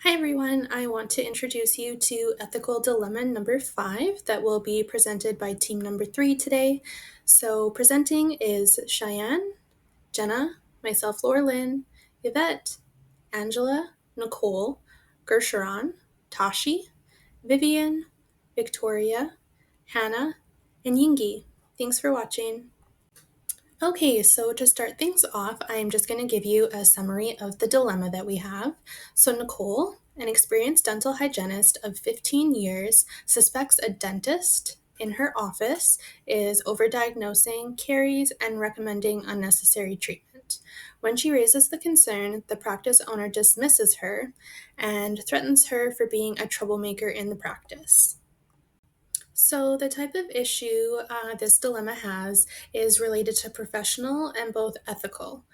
Hi everyone, I want to introduce you to ethical dilemma number 5 that will be presented by team number 3 today. So presenting is Cheyenne, Jenna, myself Laura Lynn, Yvette, Angela, Nicole, Gersharon, Tashi, Vivian, Victoria, Hannah, and Yingi. Thanks for watching. Okay, so to start things off, I am just going to give you a summary of the dilemma that we have. So, Nicole, an experienced dental hygienist of 15 years, suspects a dentist in her office is overdiagnosing caries and recommending unnecessary treatment. When she raises the concern, the practice owner dismisses her and threatens her for being a troublemaker in the practice. So, the type of issue this dilemma has is related to professional and both ethical.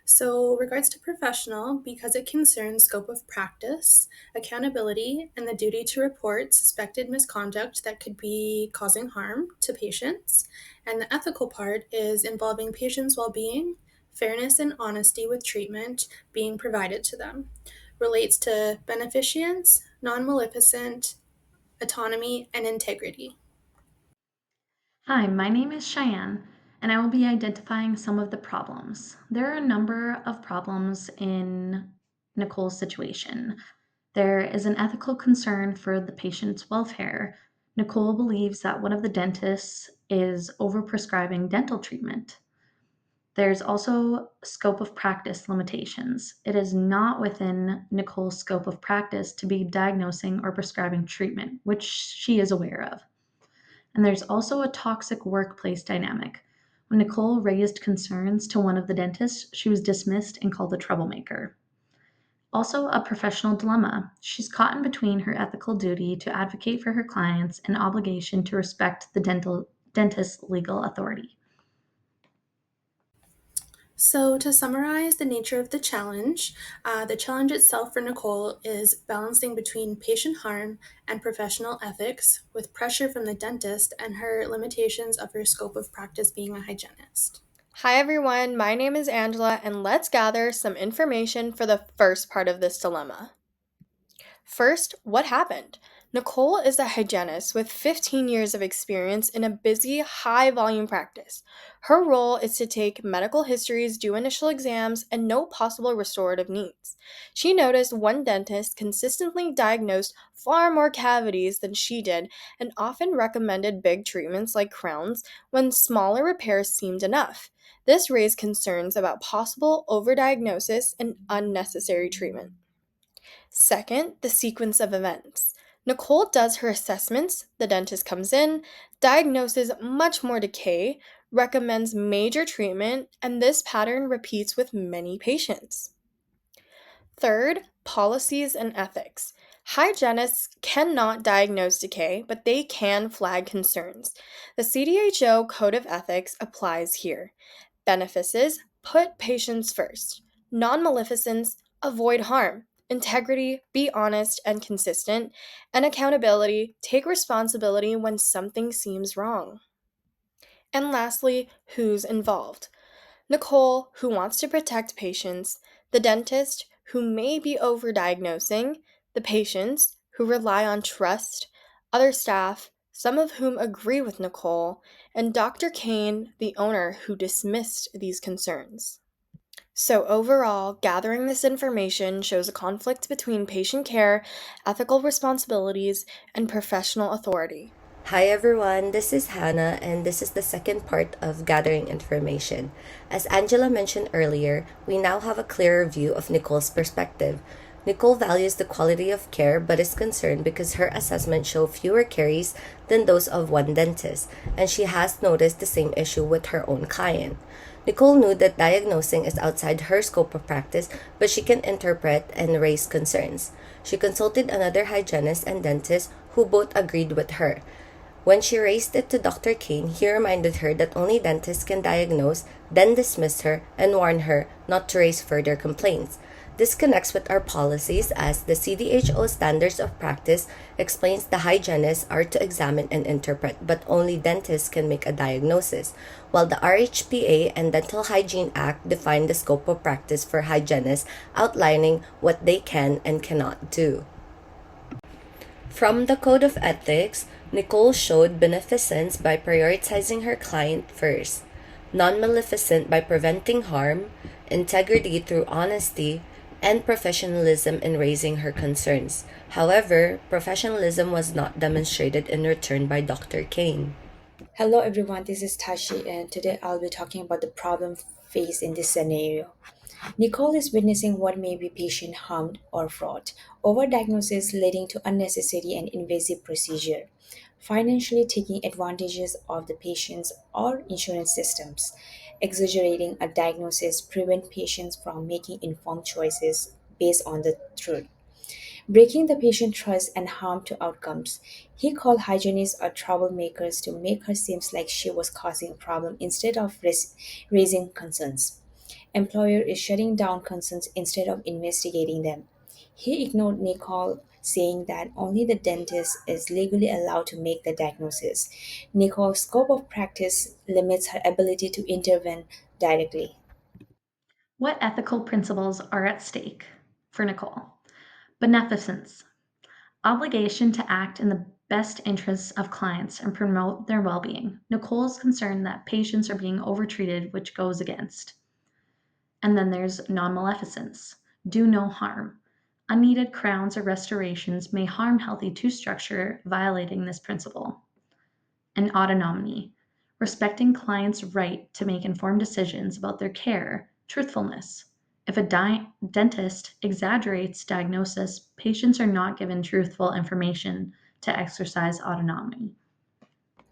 So, regards to professional, because it concerns scope of practice, accountability, and the duty to report suspected misconduct that could be causing harm to patients. And the ethical part is involving patients' well being, fairness, and honesty with treatment being provided to them. Relates to beneficence, non maleficent, autonomy, and integrity. Hi, my name is Cheyenne, and I will be identifying some of the problems. There are a number of problems in Nicole's situation. There is an ethical concern for the patient's welfare. Nicole believes that one of the dentists is overprescribing dental treatment. There's also scope of practice limitations. It is not within Nicole's scope of practice to be diagnosing or prescribing treatment, which she is aware of. And there's also a toxic workplace dynamic. When Nicole raised concerns to one of the dentists, she was dismissed and called a troublemaker. Also, a professional dilemma. She's caught in between her ethical duty to advocate for her clients and obligation to respect the dentist's legal authority. So, to summarize the nature of the challenge itself for Nicole is balancing between patient harm and professional ethics, with pressure from the dentist and her limitations of her scope of practice being a hygienist. Hi everyone, my name is Angela, and let's gather some information for the first part of this dilemma. First, what happened? Nicole is a hygienist with 15 years of experience in a busy, high volume practice. Her role is to take medical histories, do initial exams, and note possible restorative needs. She noticed one dentist consistently diagnosed far more cavities than she did and often recommended big treatments like crowns when smaller repairs seemed enough. This raised concerns about possible overdiagnosis and unnecessary treatment. Second, the sequence of events. Nicole does her assessments, the dentist comes in, diagnoses much more decay, recommends major treatment, and this pattern repeats with many patients. Third, policies and ethics. Hygienists cannot diagnose decay, but they can flag concerns. The CDHO Code of Ethics applies here. Benefices put patients first. Non maleficence avoid harm. Integrity be honest and consistent. And accountability take responsibility when something seems wrong. And lastly, who's involved? Nicole, who wants to protect patients, the dentist, who may be overdiagnosing, the patients, who rely on trust, other staff, some of whom agree with Nicole, and Dr. Kane, the owner, who dismissed these concerns. So, overall, gathering this information shows a conflict between patient care, ethical responsibilities, and professional authority. Hi everyone, this is Hannah, and this is the second part of gathering information. As Angela mentioned earlier, we now have a clearer view of Nicole's perspective. Nicole values the quality of care but is concerned because her assessments show fewer caries than those of one dentist, and she has noticed the same issue with her own client. Nicole knew that diagnosing is outside her scope of practice, but she can interpret and raise concerns. She consulted another hygienist and dentist who both agreed with her. When she raised it to Dr. Kane, he reminded her that only dentists can diagnose, then dismissed her and warned her not to raise further complaints. This connects with our policies as the CDHO standards of practice explains the hygienists are to examine and interpret, but only dentists can make a diagnosis, while the RHPA and Dental Hygiene Act define the scope of practice for hygienists, outlining what they can and cannot do. From the Code of Ethics, Nicole showed beneficence by prioritizing her client first, non maleficent by preventing harm, integrity through honesty, and professionalism in raising her concerns. However, professionalism was not demonstrated in return by Dr. Kane. Hello everyone, this is Tashi, and today I'll be talking about the problem faced in this scenario. Nicole is witnessing what may be patient harmed or fraud, overdiagnosis leading to unnecessary and invasive procedure, financially taking advantages of the patients or insurance systems, exaggerating a diagnosis prevent patients from making informed choices based on the truth, breaking the patient trust and harm to outcomes. He called hygienists or troublemakers to make her seem like she was causing a problem instead of raising concerns. Employer is shutting down concerns instead of investigating them. He ignored Nicole, saying that only the dentist is legally allowed to make the diagnosis. Nicole's scope of practice limits her ability to intervene directly. What ethical principles are at stake for Nicole? Beneficence, obligation to act in the best interests of clients and promote their well being. Nicole is concerned that patients are being overtreated, which goes against. And then there's non maleficence, do no harm. Unneeded crowns or restorations may harm healthy tooth structure, violating this principle. And autonomy, respecting clients' right to make informed decisions about their care, truthfulness. If a dentist exaggerates diagnosis, patients are not given truthful information to exercise autonomy.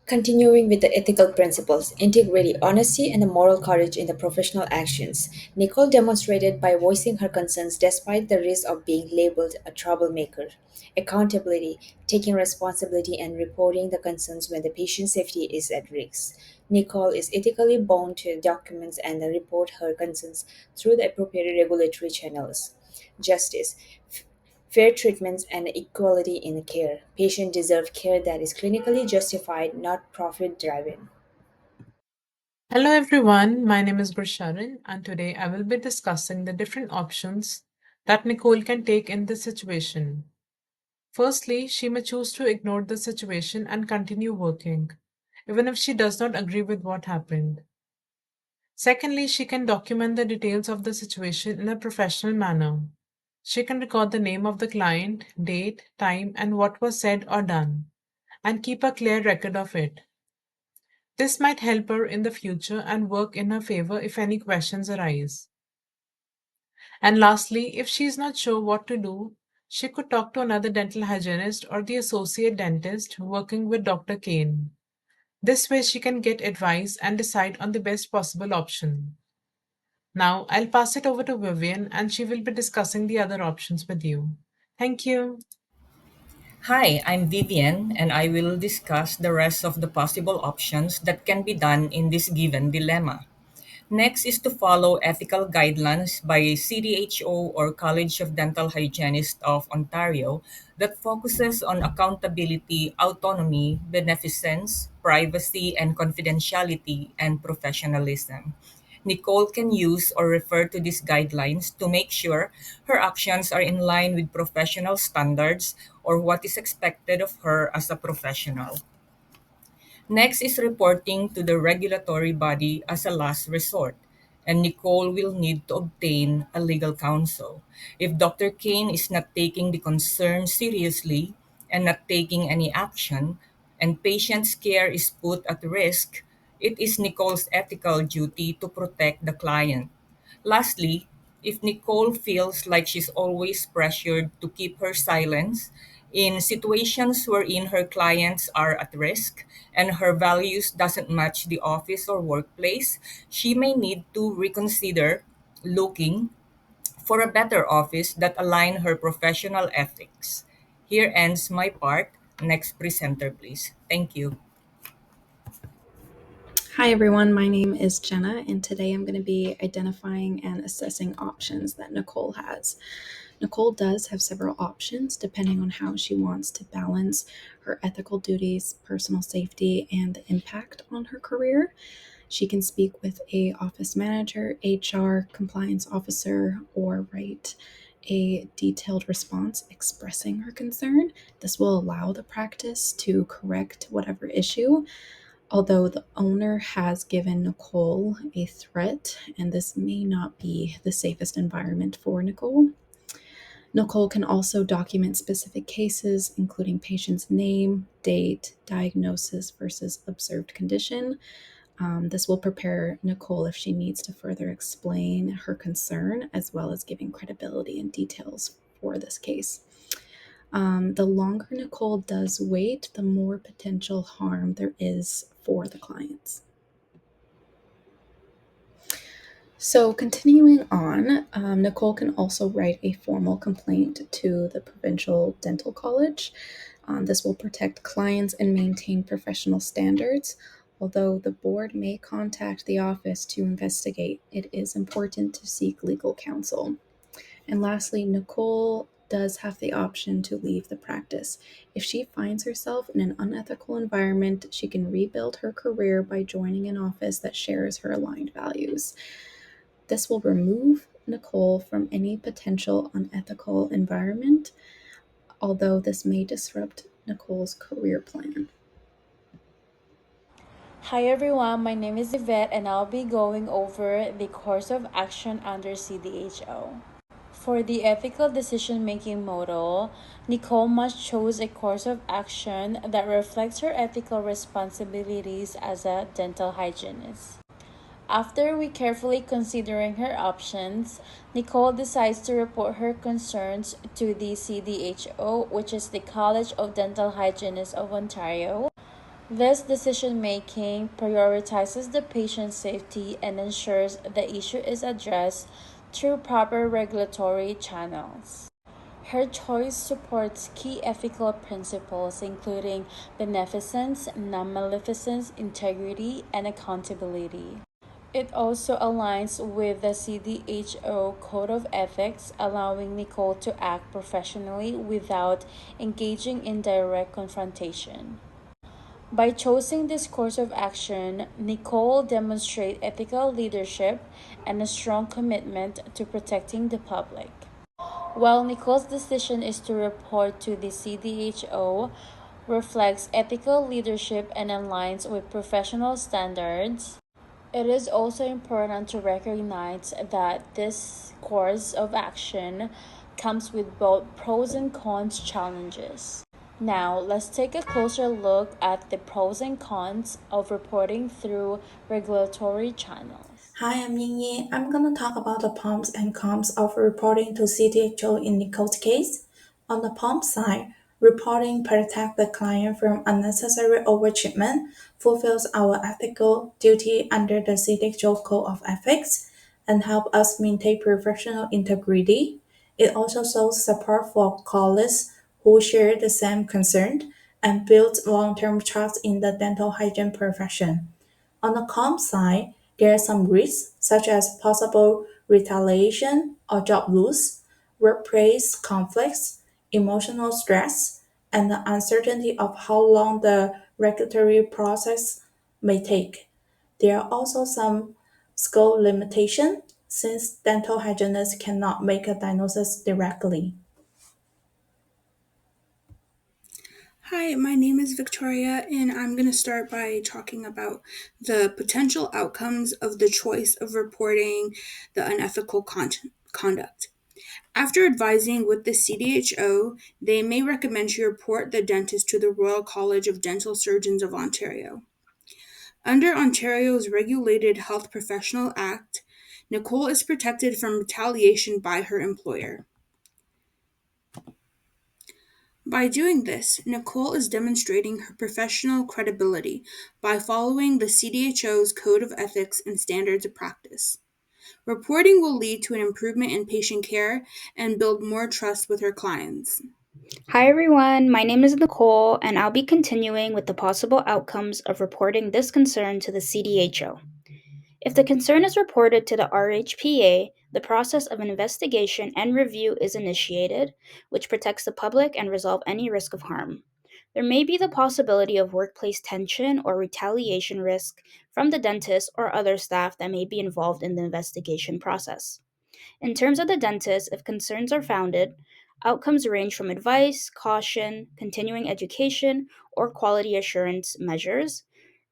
Continuing with the ethical principles, integrity, honesty, and the moral courage in the professional actions, Nicole demonstrated by voicing her concerns despite the risk of being labeled a troublemaker. Accountability, taking responsibility and reporting the concerns when the patient's safety is at risk. Nicole is ethically bound to document and report her concerns through the appropriate regulatory channels. Justice, fair treatment and equality in care. Patients deserve care that is clinically justified, not profit driven. Hello everyone, my name is Gursharan and today I will be discussing the different options that Nicole can take in this situation. Firstly, she may choose to ignore the situation and continue working, even if she does not agree with what happened. Secondly, she can document the details of the situation in a professional manner. She can record the name of the client, date, time, and what was said or done, and keep a clear record of it. This might help her in the future and work in her favor if any questions arise. And lastly, if she is not sure what to do, she could talk to another dental hygienist or the associate dentist working with Dr. Kane. This way, she can get advice and decide on the best possible option. Now, I'll pass it over to Vivian and she will be discussing the other options with you. Thank you. Hi, I'm Vivian, and I will discuss the rest of the possible options that can be done in this given dilemma. Next is to follow ethical guidelines by CDHO or College of Dental Hygienists of Ontario that focuses on accountability, autonomy, beneficence, privacy and confidentiality, and professionalism. Nicole can use or refer to these guidelines to make sure her actions are in line with professional standards or what is expected of her as a professional. Next is reporting to the regulatory body as a last resort, and Nicole will need to obtain a legal counsel. If Dr. Kane is not taking the concern seriously and not taking any action, and patient's care is put at risk, it is Nicole's ethical duty to protect the client. Lastly, if Nicole feels like she's always pressured to keep her silence in situations wherein her clients are at risk and her values doesn't match the office or workplace, she may need to reconsider looking for a better office that align her professional ethics. Here ends my part. Next presenter, please. Thank you. Hi everyone, my name is Jenna, and today I'm going to be identifying and assessing options that Nicole has. Nicole does have several options depending on how she wants to balance her ethical duties, personal safety, and the impact on her career. She can speak with a office manager, HR, compliance officer, or write a detailed response expressing her concern. This will allow the practice to correct whatever issue. Although the owner has given Nicole a threat, and this may not be the safest environment for Nicole. Nicole can also document specific cases, including patient's name, date, diagnosis versus observed condition. This will prepare Nicole if she needs to further explain her concern, as well as giving credibility and details for this case. The longer Nicole does wait, the more potential harm there is for the clients. So, continuing on, Nicole can also write a formal complaint to the Provincial Dental College. This will protect clients and maintain professional standards. Although the board may contact the office to investigate, it is important to seek legal counsel. And lastly, Nicole does have the option to leave the practice. If she finds herself in an unethical environment, she can rebuild her career by joining an office that shares her aligned values. This will remove Nicole from any potential unethical environment, although this may disrupt Nicole's career plan. Hi everyone, my name is Yvette and I'll be going over the course of action under CDHO. For the ethical decision making model, Nicole must choose a course of action that reflects her ethical responsibilities as a dental hygienist. After we carefully considering her options, Nicole decides to report her concerns to the CDHO, which is the College of Dental Hygienists of Ontario. This decision making prioritizes the patient's safety and ensures the issue is addressed through proper regulatory channels. Her choice supports key ethical principles including beneficence, non-maleficence, integrity, and accountability. It also aligns with the CDHO Code of Ethics, allowing Nicole to act professionally without engaging in direct confrontation. By choosing this course of action, Nicole demonstrates ethical leadership and a strong commitment to protecting the public. While Nicole's decision is to report to the CDHO reflects ethical leadership and aligns with professional standards, it is also important to recognize that this course of action comes with both pros and cons challenges. Now, let's take a closer look at the pros and cons of reporting through regulatory channels. Hi, I'm Yingyi. I'm going to talk about the pros and cons of reporting to CDHO in Nicole's case. On the POM side, reporting protects the client from unnecessary overtreatment, fulfills our ethical duty under the CDHO Code of Ethics, and help us maintain professional integrity. It also shows support for colleagues who share the same concern and builds long-term trust in the dental hygiene profession. On the com side, there are some risks, such as possible retaliation or job loss, workplace conflicts, emotional stress, and the uncertainty of how long the regulatory process may take. There are also some scope limitations, since dental hygienists cannot make a diagnosis directly. Hi, my name is Victoria, and I'm going to start by talking about the potential outcomes of the choice of reporting the unethical conduct. After advising with the CDHO, they may recommend you report the dentist to the Royal College of Dental Surgeons of Ontario. Under Ontario's Regulated Health Professional Act, Nicole is protected from retaliation by her employer. By doing this, Nicole is demonstrating her professional credibility by following the CDHO's Code of Ethics and Standards of Practice. Reporting will lead to an improvement in patient care and build more trust with her clients. Hi everyone, my name is Nicole, and I'll be continuing with the possible outcomes of reporting this concern to the CDHO. If the concern is reported to the RHPA, the process of investigation and review is initiated, which protects the public and resolve any risk of harm. There may be the possibility of workplace tension or retaliation risk from the dentist or other staff that may be involved in the investigation process. In terms of the dentist, if concerns are founded, outcomes range from advice, caution, continuing education, or quality assurance measures,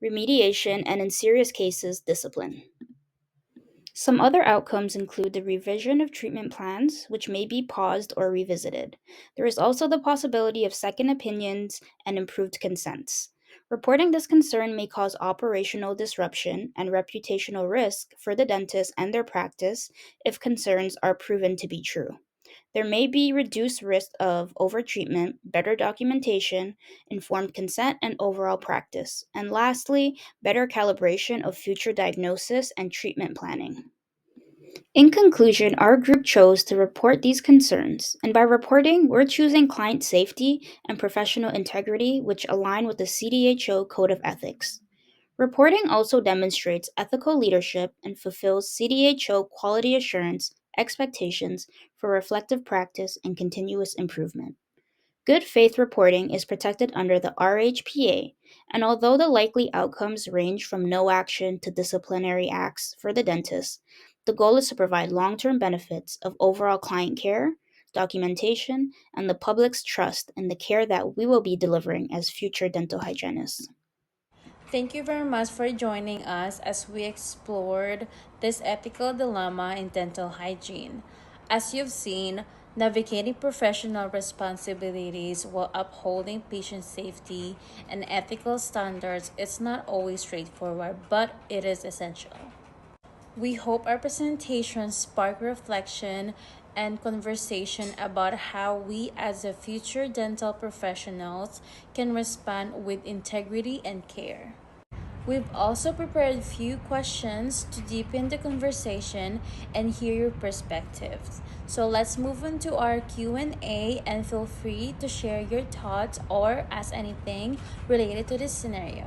remediation, and in serious cases, discipline. Some other outcomes include the revision of treatment plans, which may be paused or revisited. There is also the possibility of second opinions and improved consents. Reporting this concern may cause operational disruption and reputational risk for the dentist and their practice if concerns are proven to be true. There may be reduced risk of overtreatment, better documentation, informed consent, and overall practice. And lastly, better calibration of future diagnosis and treatment planning. In conclusion, our group chose to report these concerns, and by reporting, we're choosing client safety and professional integrity, which align with the CDHO Code of Ethics. Reporting also demonstrates ethical leadership and fulfills CDHO quality assurance expectations for reflective practice and continuous improvement. Good faith reporting is protected under the RHPA, and although the likely outcomes range from no action to disciplinary acts for the dentist, the goal is to provide long term benefits of overall client care, documentation, and the public's trust in the care that we will be delivering as future dental hygienists. Thank you very much for joining us as we explored this ethical dilemma in dental hygiene. As you've seen, navigating professional responsibilities while upholding patient safety and ethical standards is not always straightforward, but it is essential. We hope our presentation spark reflection and conversation about how we as a future dental professionals can respond with integrity and care. We've also prepared a few questions to deepen the conversation and hear your perspectives. So let's move on to our Q&A and feel free to share your thoughts or ask anything related to this scenario.